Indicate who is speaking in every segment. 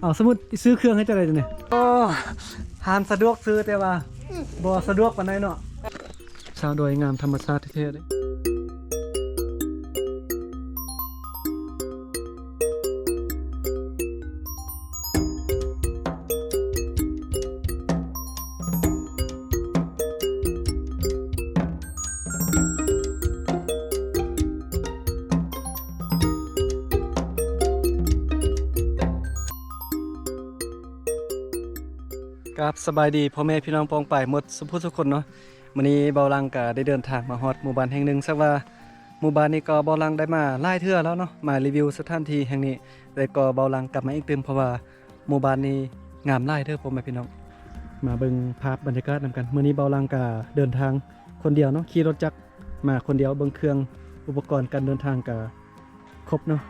Speaker 1: เอาสมมุติซื้อเครื่องให้จังได๋จังได๋โอ้หานสะดวกซื้อแต่ว่าบ่สะดวกปานใดเนาะชาวดอยงามธรรมชาติแท้ๆเด้ครับสบายดีพ่อแม่พี่น้องปองไปหมดสุภุทุกคนเนาะวันนี้เบาลังก็ได้เดินทางมาฮอดหมู่บ้านแห่งหนึ่งสักว่าหมู่บ้านนี้ก็เบาลังได้มาหลายเทื่อแล้วเนาะมารีวิวสถานที่แห่งนี้แต่ก็เบาลังกลับมาอีกตื่นเพราะว่าหมู่บ้านนี้งามหลายเด้อพ่อแม่พี่น้องมาเบิ่งภาพบรรยากาศนำกันมื้อนี้เบาลังก็เดินทางคนเดียวเนาะขี่รถจักรมาคนเดียวเบิ่งเครื่องอุปกรณ์การเดินทางก็ครบเนาะ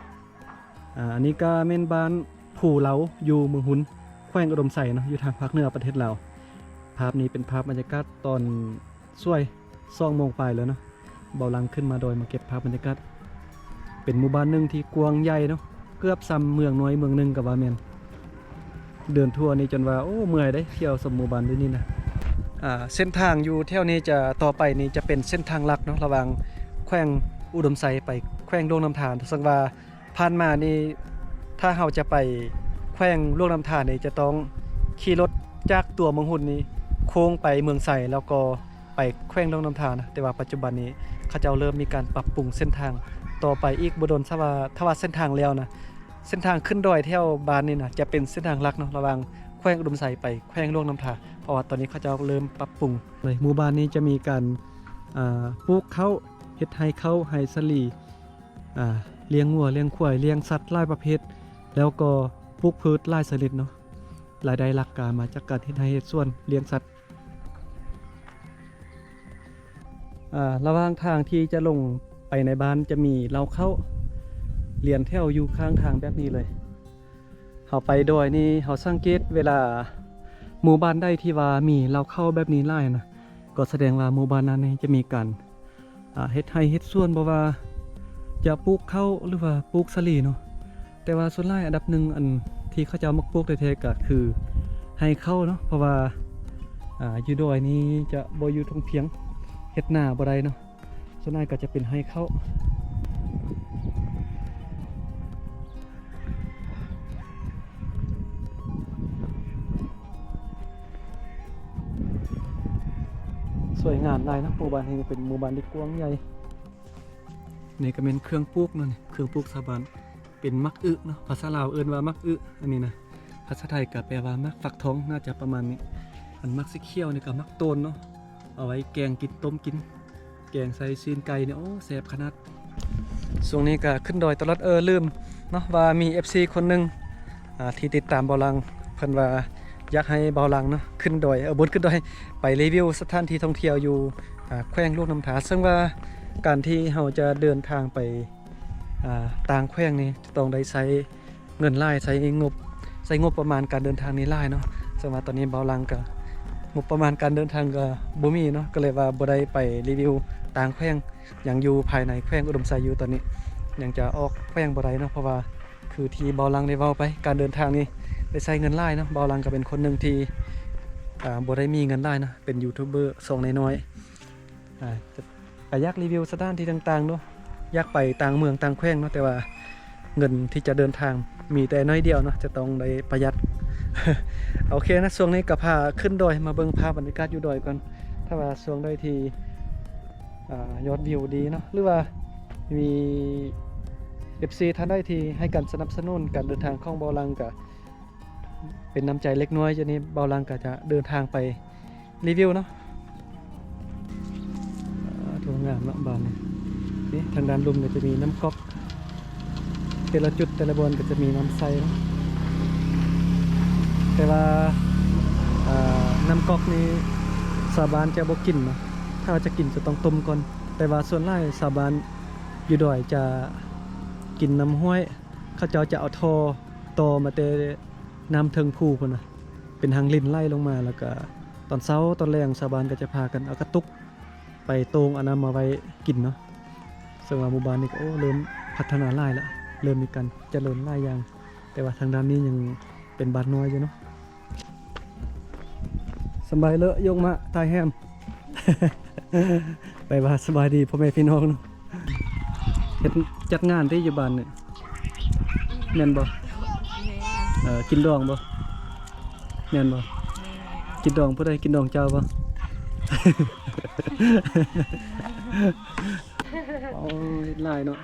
Speaker 1: อันนี้ก็แม่นบ้านผู่เหลาอยู่เมืองหุนแขวงอุดมไสเนาะอยู่ทางภาคเหนือประเทศลาวภาพนี้เป็นภาพบรรยากาศตอนช่วย2 โมงปลายแล้วเนาะเบาลังขึ้นมาโดยมาเก็บภาพบรรยากาศเป็นหมู่บ้านหนึ่งที่กว้างใหญ่เนาะเกือบซ้ำเมืองน้อยเมืองหนึ่งกับว่าแม่นเดินทั่วนี่จนว่าโอ้เมื่อยได้เที่ยวสมหมู่บ้านด้วยนี่นะเส้นทางอยู่แถวนี้จะต่อไปนี่จะเป็นเส้นทางหลักเนาะระหว่างแขวงอุดมไสไปแขวงดงน้ำทานสักว่าผ่านมานี่ถ้าเราจะไปแขวงลวงน้ำทานนี่จะต้องขี่รถจากตัวเมืองหุ่นนี้โค้งไปเมืองไสแล้วก็ไปแขวงลวงน้ำทานนะแต่ว่าปัจจุบันนี้เขาเจ้าเริ่มมีการปรับปรุงเส้นทางต่อไปอีกบ่ดนถ้าว่าเส้นทางแล้วนะเส้นทางขึ้นดอยแถวบ้านนี่นะจะเป็นเส้นทางหลักเนาะระหว่างแขวงอุดมไสไปแขวงลวงน้ำทานเพราะว่าตอนนี้เขาเจ้าเริ่มปรับปรุงเลยหมู่บ้านนี้จะมีการปลูกข้าวเฮ็ดไร่ข้าวไร่สลีเลี้ยงวัวเลี้ยงควายเลี้ยงสัตว์หลายประเภทแล้วก็ปลูกพืชหลายชนิดเนาะรายได้หลักก็มาจากการเฮ็ดไร่เฮ็ดสวนเลี้ยงสัตว์ระหว่างทางที่จะลงไปในบ้านจะมีเล้าเข้าเรียนแถวอยู่ข้างทางแบบนี้เลยเขาไปดอยนี่เขาสังเกตเวลาหมู่บ้านใดที่ว่ามีเล้าเข้าแบบนี้หลายนะก็แสดงว่าหมู่บ้านนั้นนี่จะมีการเฮ็ดไร่เฮ็ดสวนบ่ว่าจะปลูกข้าวหรือว่าปลูกสลีเนาะแต่ว่าส่วนหลายอันดับหนึ่งอันที่เขาจะมักปลูกแท้ๆก็คือให้ข้าวเนาะเพราะว่าอยู่ดอยนี้จะบ่อยู่ทงเพียงเฮ็ดหน้าบ่ได้เนาะส่วนใหญ่ก็จะเป็นให้เข้าสวยงามหลายนะหมู่บ้านนี้เป็นหมู่บ้านที่กว้างใหญ่นี่ก็เป็นเครื่องปลูกเนาะนี่เครื่องปลูกชาวบ้านเป็นมักอึเนาะภาษาลาวเอิ้นว่ามักอึอันนี้นะภาษาไทยก็แปลว่ามักฟักทองน่าจะประมาณนี้อันมักสีเขียวนี่ก็มักโตนเนาะเอาไว้แกงกินต้มกินแกงใส่ซีนไก่เนี่ยโอ้แซ่บขนาดช่วงนี้ก็ขึ้นดอยตลอดลืมเนาะว่ามี FC คนหนึงที่ติดตามเบาลังเพิ่นว่าอยากให้เบาลังเนาะขึ้นดอยบนขึ้นดอยไปรีวิวสถานที่ท่องเที่ยวอยู่แขวงลูกน้ำถาซึ่งว่าการที่เราจะเดินทางไปต่างแขวงนี่ต้องได้ใช้เงินหลายใช้งบประมาณการเดินทางนี้หลายเนาะซึ่งว่าตอนนี้เบาลังก็งบประมาณการเดินทางก็บ่มีเนาะก็เลยว่าบ่ได้ไปรีวิวต่างแขวงยังอยู่ภายในแขวงอุดมไสอยู่ตอนนี้ยังจะออกแขวงบ่ได้เนาะเพราะว่าคือที่เบาลังได้เว้าไปการเดินทางนี้ได้ใช้เงินหลายเนาะเบาลังก็เป็นคนหนึ่งที่บ่ได้มีเงินหลายนะเป็นยูทูบเบอร์ส่งน้อยๆก็อยากรีวิวสถานที่ต่างๆเนาะอยากไปต่างเมืองต่างแขวงเนาะแต่ว่าเงินที่จะเดินทางมีแต่น้อยเดียวเนาะจะต้องได้ประหยัด โอเคนะช่วงนี้ก็พาขึ้นดอยมาเบิ่งภาพบรรยากาศอยู่ดอยก่อนถ้าว่าช่วงใดที่ยอดวิวดีเนาะหรือว่ามี FC ท่านใดที่ให้การสนับสนุนการเดินทางของเบาลังก็เป็นน้ำใจเล็กน้อยจะนี้เบาลังก็จะเดินทางไปรีวิวเนาะทุ่งงามเนาะบ้านนี่ทางด้านลุ่มเนี่ยจะมีน้ำก๊อกแต่ละจุดแต่ละบนก็จะมีน้ำใสเนาะแต่ว่าน้ำก๊อกนี้ชาวบ้านจะบ่กินเนาะถ้าจะกินจะต้องต้มก่อนแต่ว่าส่วนใหญ่ชาวบ้านอยู่ดอยจะกินน้ำห้วยเขาเจ้าจะเอาต่อมาแต่น้ำเทิงภูพุ่นน่ะเป็นทางลิ้นไล่ลงมาแล้วก็ตอนเช้าตอนแลงชาวบ้านก็จะพากันเอากระตุกไปตรงเอาน้ำมาไว้กินเนาะซึ่งว่าหมู่บ้านนี้ก็เริ่มพัฒนาหลายแล้วเริ่มมีการเจริญหลายอย่างแต่ว่าทางด้านนี้ยัง เป็นบ้านน้อยอยู่เนาะสบายเลอะยงมาตายแฮม ไปว่าสบายดีพ่อแม่พี่น้องเนาะเฮ็ดจัดงานที่อยู่บ้านเนี่ยแม่นบ่กินดองบ่แม่นบ่กินดองผู้ใดกินดองเจ้าบ่ โอ้ยหลายเนาะ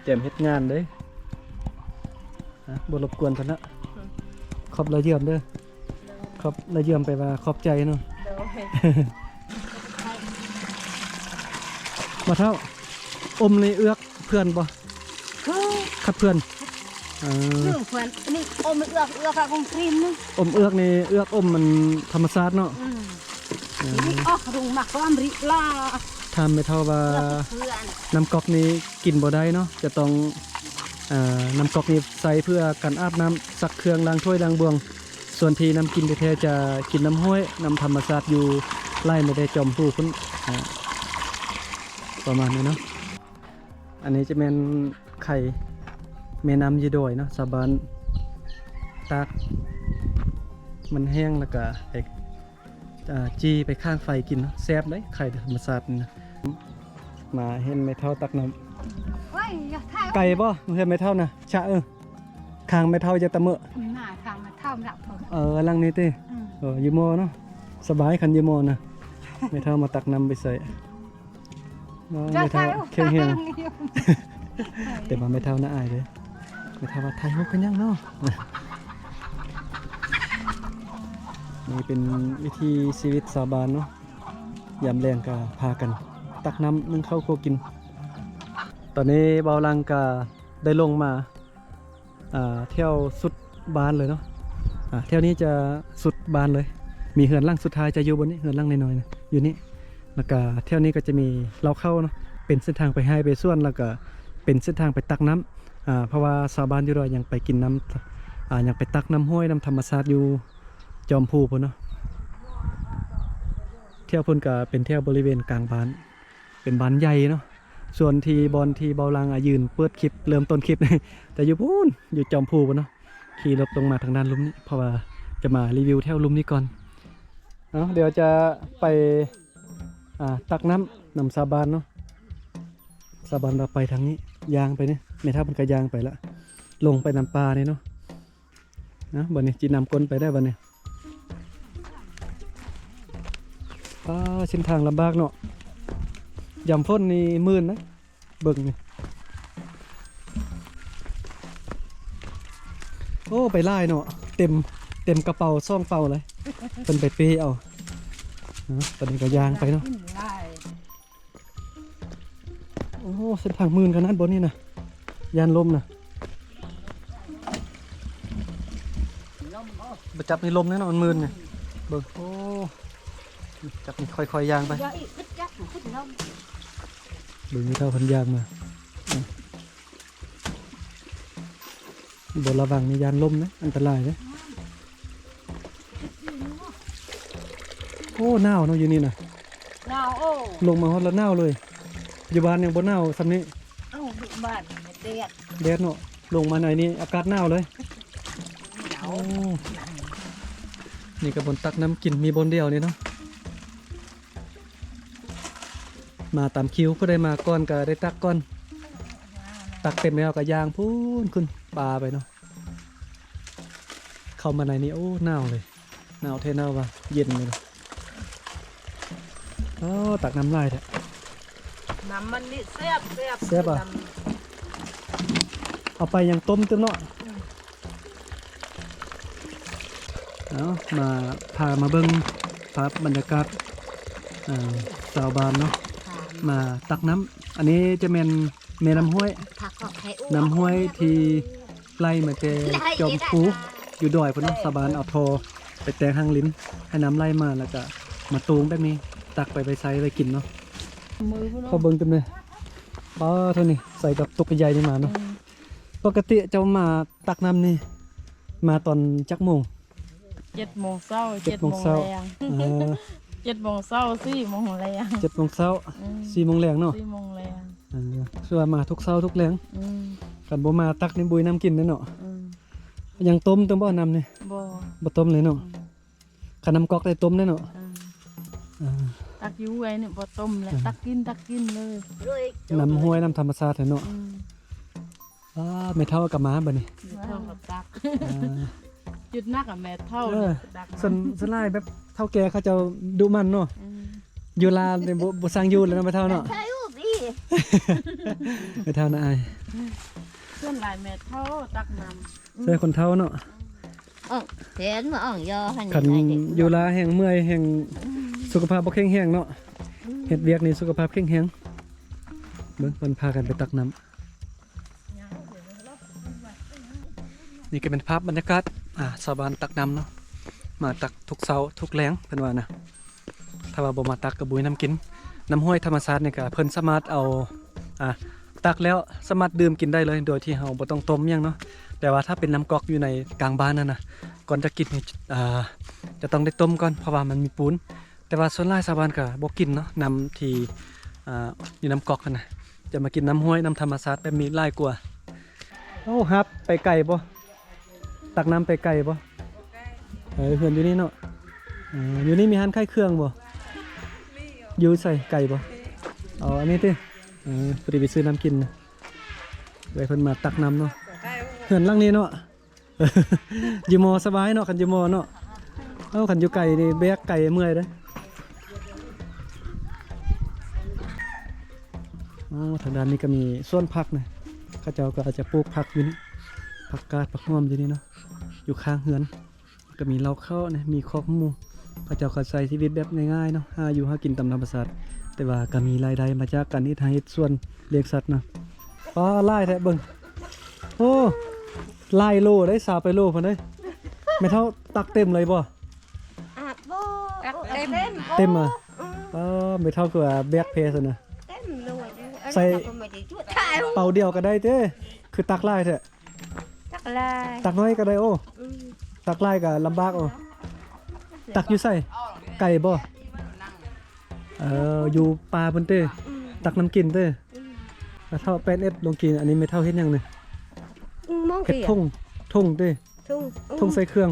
Speaker 1: เตรียมเฮ็ดงานเด้บ่รบกวนเพิ่นละขอบละเยี่ยมเด้อขอบละเยี่ยมไปว่าขอบใจเนาะ มาเท่าอมในเอือกเพื่อนบ่ครับเพื่อน
Speaker 2: เพื่อนนี่อมเอือกกับคงครีมนึง
Speaker 1: อมเอือกนี่เอือกอมมันธรรมชาติเนาะ
Speaker 2: นี่ออกรุงมักความริลา
Speaker 1: ทำไม่เท่าว่าน้ำก๊อกนี้กินบ่ได้เนาะจะต้องน้ำก๊อกนี้ใส่เพื่อการอาบน้ำซักเครื่องล้างถ้วยล้างบวงส่วนที่น้ำกินแท้ๆจะกินน้ำห้วยน้ำธรรมชาติอยู่ไล่ไม่ได้จอมผู้พุ่นประมาณนี้เนาะอันนี้จะเป็นไข่แม่น้ำยีดอยเนาะสาบานตากมันแห้งแล้วก็ไปจีไปข้างไฟกินเนาะแซ่บเลยไข่ธรรมชาตินะมาเห็นไม่เท่าตักน้ำไก่ป่ะเห็นไม่เท่านะชะคางไม่เท่าจะตะเมอะ
Speaker 2: คางไม่เท่าหลับ
Speaker 1: ลังนี้ติยูโมเนาะสบายคันยูโมนะไม่เท่ามาตักน้ำไปใส่ไม่เท่าเคียงเฮียงแต่มาไม่เท่าน่าอายเลยไม่เท่าว่าไทยฮุกกันยังเนาะนี่เป็นวิธีชีวิตชาวบ้านเนาะยามแรงก็พากันตักน้ำนึ่งข้าวโคกินตอนนี้เบาลังก็ได้ลงมาเที่ยวสุดบ้านเลยเนาะเที่ยวนี้จะสุดบ้านเลยมีเหือนล่างสุดท้ายจะอยู่บนนี้เหือนล่างน้อยๆนะอยู่นี่แล้วก็เที่ยวนี้ก็จะมีเราเข้าเนาะเป็นเส้นทางไปให้ไปส่วนแล้วก็เป็นเส้นทางไปตักน้ำเพราะว่าชาวบ้านอยู่รอยยังไปกินน้ำยังไปตักน้ำห้วยน้ำธรรมชาติอยู่จอมพูพุ่นเนาะเที่ยวพุ่นก็เป็นเที่ยวบริเวณกลางบ้านเป็นบ้านใหญ่เนาะส่วนที่บอลที่เบาลังยืนเปิดคลิปเริ่มต้นคลิปแต่อยู่พูนอยู่จอมพูพุ่นเนาะขี่รถลงมาทางด้านลุ่มนี้เพราะว่าจะมารีวิวเที่ยวลุ่มนี้ก่อนเดี๋ยวจะไปตักน้ำสาบานเนาะสาบานเราไปทางนี้ยางไปเนี่ยไม่เท่ามันก็ยางไปละลงไปน้ำปลาเนี่ยเนาะนะวันนี้จีนำก้นไปได้วันนี้เส้นทางลำบากเนาะยำพ่นนี่มื่นนะเบิ่งนี่โอ้ไปไล่เนาะเต็มกระเป๋าซ่องเป่าเลยเป็นไปเปเอาตอนนี้ก็ยางไปเนาะโอ้เส้นทางมื่นขนาดบนนี่นะยานลมนะไปจับในลมแน่นอนมื่นเนี่ยเบิ่งโอ้จับนี่ค่อยๆยางไปดูนี่เท่าพันยางมาบนระวังมียานลมนะอันตรายนะโอ้หนาวเนาะอยู่นี่นะ
Speaker 2: หนาวโอ้
Speaker 1: ลงมาฮอดแล้วหนาวเลยอยู่บ้านยังบนหนาวซ้ำนี้
Speaker 2: บ้าน
Speaker 1: แดดเนาะลงมาไหนนี่อากาศหนาวเลยโอ้นี่กับบนตักน้ำกินมีบนเดียวนี่เนาะมาตามคิวผู้ใดมาก่อนก็ได้ตักก่อนตักเต็มแล้วก็ยางพูนขึ้นปลาไปเนาะเข้ามาในนี้โอ้หนาวเลยหนาวเทหนาวว่ะเย็นเลยตักน้ำลายแท้
Speaker 2: น้ำมันนี่แซ่บ
Speaker 1: อ่ะเอาไปยังต้มเต็มเนาะมาพามาเบิ้งภาพบรรยากาศชาวบ้านเนาะมาตักน้ำอันนี้จะเป็นแม่น้ำห้วยที่ไล่มาแต่จอมพูอยู่ดอยพุ่นเนาะชาวบ้านเอาทอไปแตงหางลิ้นให้น้ำไล่มาแล้วก็มาตูงแบบนี้ตักไปใส่ไปกินเนาะพอเบิ้งเต็มเลยเท่านี้ใส่กับตุกใหญ่นี่มาเนาะปกติจะมาตักน้ำนี่มาตอนจักโมง
Speaker 2: 7 โมงเช้า7 โมงแรง7 โมงเช้า4 โมงแรง
Speaker 1: 7 โมงเช้า4 โมงแรงเนาะ
Speaker 2: 4 โมงแรง
Speaker 1: ส่วนมาทุกเช้าทุกแรงกันบ่มาตักนี่บุยน้ำกินแน่เนาะ ยังต้มบ่น้ำนี่
Speaker 2: บ่
Speaker 1: บ่ต้มเลยเนาะคันน้ำก๊อกได้ต้มได้เนาะ
Speaker 2: ตักอยู่ไว้เนี่ยบ่ต้มแล้วตักกินเลย
Speaker 1: น้ำห้วยน้ำธรรมชาติเนาะไม่เท่ากับม้าบัดนี้
Speaker 2: เท่ากับตัก
Speaker 1: อ่า
Speaker 2: จุดนักอะแม่เท่า
Speaker 1: เออ
Speaker 2: ตัก
Speaker 1: ส่วนหลายแบบเท่าแก่เขาเจะดุมันเนาะอยู่ลาเนี่ยบ่สร้างอยู่แล้วเนาะไม่เท่าเนาะ
Speaker 3: ใช่ลูกพี่
Speaker 1: ไม่เท่านะอาย
Speaker 2: ส่วนหลายแม่เท่าตักน้
Speaker 1: ใส่คนเท่าเนาะ
Speaker 3: เห็นมาอ่องยอหัน
Speaker 1: คันอยู่ลาแห่งเมื่อยแห่งสุขภาพบ่แข็งแรงเนาะเฮ็ดเวียกนี่สุขภาพแข็งแรงเบิ่งเพิ่นพากันไปตักน้ำนี่ก็เป็นภาพบรรยากาศชาวบ้านตักน้ำเนาะมาตักทุกเช้าทุกแลงเพิ่นว่านะถ้าว่าบ่มาตักก็บุยน้ำกินน้ำห้วยธรรมชาตินี่ก็เพิ่นสามารถเอาตักแล้วสามารถดื่มกินได้เลยโดยที่เฮาบ่ต้องต้มหยังเนาะแต่ว่าถ้าเป็นน้ำก๊อกอยู่ในกลางบ้านนั่นน่ะก่อนจะกินนี่จะต้องได้ต้มก่อนเพราะว่ามันมีปูนแต่ว่าส่วนหลายชาวบ้านก็บ่กินเนาะน้ำที่อยู่น้ำก๊อกนั่นน่ะจะมากินน้ำห้วยน้ำธรรมชาติแบบมีหลายกว่าโอ้ครับไปไกลบ่ตักน้ำไปไกลบ่เพื่อนอยู่นี่เนาะอยู่นี่มีร้านขายเครื่องบ่อยู่ใส่ไก่บ่อ๋ออันนี้ติพอดีไปซื้อน้ำกินนะไว้เพิ่นมาตักน้ำเนาะเพื่อนหลังนี้เนาะ อยู่มอสบายเนาะคันอยู่มอเนาะคันอยู่ไก่นี่แบกไก่เมื่อยเด้ทางด้านนี้ก็มีสวนผักนะเขาเจ้าก็อาจจะปลูกผักอยู่นี่ผักกาดผักหอมอยู่นี่เนาะอยู่ข้างเฮือนก็มีเราเข้านะมีคอกหมูเขาเจ้าก็ใช้ชีวิตแบบง่ายๆเนาะหาอยู่หากินตามธรรมชาติแต่ว่าก็มีรายได้มาจากการที่ทางเฮ็ดสวนเลี้ยงสัตว์นะไล่แท้เบิ่งโอ้ไล่โลได้สาไปโลพุ่นเด้ไม่เท่าตักเต็มเลยบ่
Speaker 3: โบเต็ม
Speaker 1: เต็มอ่ะไม่เท่ากับแบกเพสนะ
Speaker 3: เต็มเลย
Speaker 1: ใส่
Speaker 3: ไม่ได้ช่วยถ่าย
Speaker 1: เป่าเดียวก็ได้เด้คือตักไล่แท้
Speaker 3: ตักลาย
Speaker 1: ตักน้อยก็ได้โอ้ตักไล่ก็ลำบากโอ้ตักอยู่ใส่ไก่บ่อยู่ปลาเพิ่นเต้ตักน้ำกินเต้แล้วเท่าเป็นเอ็ดลงกินอันนี้ไม่เท่าเฮ็ดหยังนี่
Speaker 3: มอง
Speaker 1: เฮ็ด
Speaker 3: กี่
Speaker 1: ทุ่งเต้
Speaker 3: ทุ่ง
Speaker 1: ใส่เครื่อง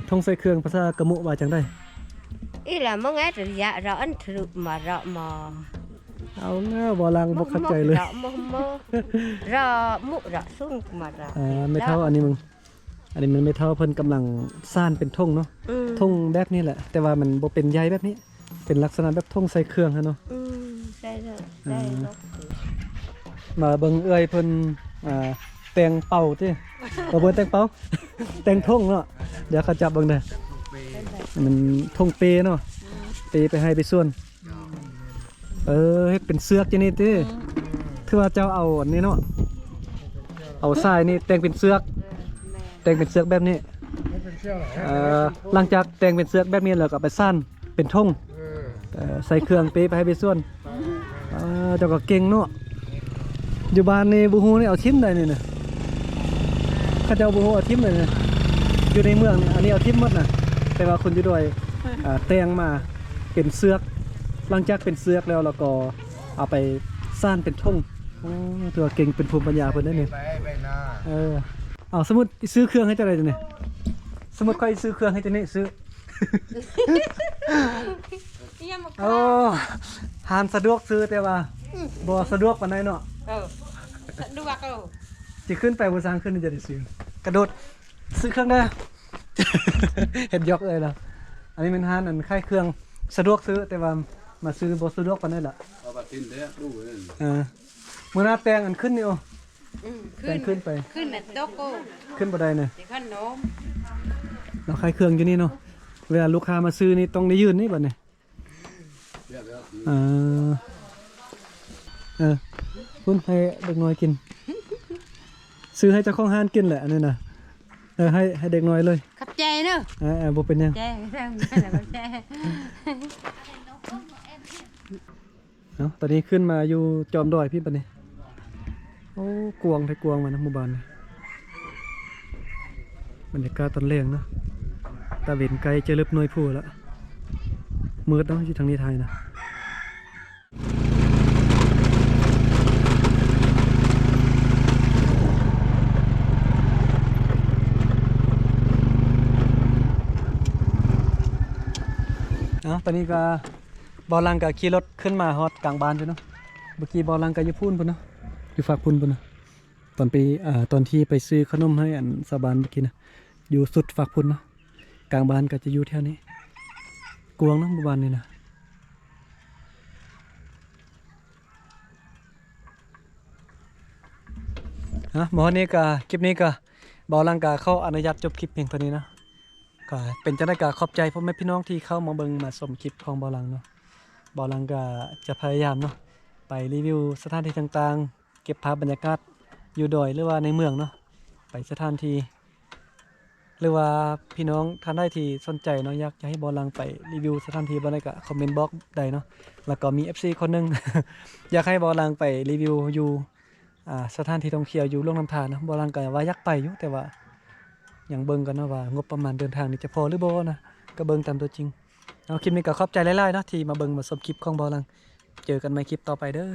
Speaker 1: ทุ่งใส่เครื่องภาษากะมุว่าจังได้
Speaker 3: ý là mong ấy rồi dạ rõ anh thử mà rõ mà
Speaker 1: เอาหน้าบ่ลังบ่เข้าใจเลย
Speaker 3: rõ mơ rõ mụ rõ xuống mà rõ
Speaker 1: ไม่เท่าอันนี้มึงอันนี้มันไม่เท่าเพิ่นกำลังซ่านเป็นทุ่งเนาะทุ่งแบบนี้แหละแต่ว่ามันบ่เป็นใยแบบนี้เป็นลักษณะแบบทุ่งใส่เครื่องฮะเนาะ
Speaker 3: đây rồi đây rồi
Speaker 1: มาเบิ่งเอื้อยเพิ่นแต่งเป่าติบ่เบิ่งแต่งเป่า แต่งทุ่งเนาะเดี๋ยวเขาจับเบิ่งเด้อมันทุ่งเปเนาะเปไปให้ไปส่วนเฮ็ดเป็นเสือกจังนี้ติคือว่าเจ้าเอาอันนี้เนาะเอาทรายนี่แต่งเป็นเสือกแต่งเป็นเสือกแบบนี้หลังจากแต่งเป็นเสือกแบบนี้แล้วก็เอาไปซ่านเป็นทุ่งใส่เครื่องเปไปให้ไปส่วนเจ้าก็เก่งเนาะอยู่บ้านนี่บ่ฮู้นี่เอาทิ่มได้นี่น่ะเขาเจ้าบ่ฮู้เอาทิ่มได้นี่อยู่ในเมืองนี่อันนี้เอาทิ่มหมดน่ะแต่ว่าคนอยู่ด้วยแต่งมาเป็นเสือกหลังจากเป็นเสือกแล้วก็เอาไปซ่านเป็นทุ่งตัวเก่งเป็นภูมิปัญญาเพิ่นได้นี่เอาสมมุติซื้อเครื่องให้เจ้าได้จังนี่สมมุติใครซื้อเครื่องให้เจ้านี่ซื้อ หานสะดวกซื้อแต่ว่าบ่สะดวกปานใดเนาะดูว่าสิขึ้นไปบ่สร้างขึ้นจะได้ซื้อกระโดดซื้อเครื่องได้ เฮ็ดยอกเลยล่ะอันนี้มันหานอันคล้ายเครื่องสะดวกซื้อแต่ว่ามาซื้อบ่สะดวกปานใดล่ะเอาบัดตินเด้อดูมื้อหน้าแต่งอันขึ้นนี่โอ้แต่งขึ้นไปขึ้นน่ะโตโกขึ้นบ่ได้เนี่ยขนมเราคล้ายเครื่องอยู่นี่เนาะเวลาลูกค้ามาซื้อนี่ต้องได้ยืนนี่บัดนี้คุณให้เด็กน้อยกิน ซื้อให้เจ้าของห้านกินแหละอันนี้นะให้เด็กน้อยเลย
Speaker 3: ขับใจเนอะ
Speaker 1: บ่เป็นยัง
Speaker 3: ใจขับใจ
Speaker 1: ตอนนี้ขึ้นมาอยู่จอมดอยพี่ปะนี่โอ้กวงไทยกวงมานะหมู่บ้านนี่บรรยากาศตอนแรงเนาะตาเวนไกลจะเลิบหน่วยผู้แล้วมืดเนาะอยู่ทางนี้ไทยนะ ตอนนี้ก็บอลังก็ขี่รถขึ้นมาฮอดกลางบ้านอยู่เนาะเมื่อกี้บอลังก็อยู่พุ่นพุ่นเนาะอยู่ฝากพุ่นพุ่นนะตอนไปตอนที่ไปซื้อขนมให้อันสาบานเมื่อกี้นะอยู่สุดฝากพุ่นเนาะกลางบ้านก็จะอยู่แถวนี้กวางเนาะหมู่บ้านนี่นะหมอนี่ก็คลิปนี้ก็บอลังก็เข้าอนุญาตจบคลิปเพียงเท่านี้นะก็เป็นจังได๋ก็ขอบใจพ่อแม่พี่น้องที่เข้ามาเบิ่งมาชมคลิปของบอลังเนาะบอลังก็จะพยายามเนาะไปรีวิวสถานที่ต่างๆเก็บภาพบรรยากาศอยู่ดอยหรือว่าในเมืองเนาะไปสถานที่หรือว่าพี่น้องท่านใดที่สนใจเนาะอยากจะให้บอลังไปรีวิวสถานที่บ่ได้ก็คอมเมนต์บอกได้เนาะแล้วก็มี FC คนหนึง อยากให้บอลังไปรีวิวอยู่สถานที่ท่องเที่ยวอยู่ลงน้ำธารนะบอลังก็ว่าอยากไปอยู่แต่ว่ายังเบิ่งกันเนาะว่างบประมาณเดินทางนี่จะพอหรือบ่นะก็เบิ่งตามตัวจริงเอาคลิปนี้ก็ขอบใจหลายๆเนาะที่มาเบิ่งมาชมคลิปของบอลังเจอกันใหม่คลิปต่อไปเด้อ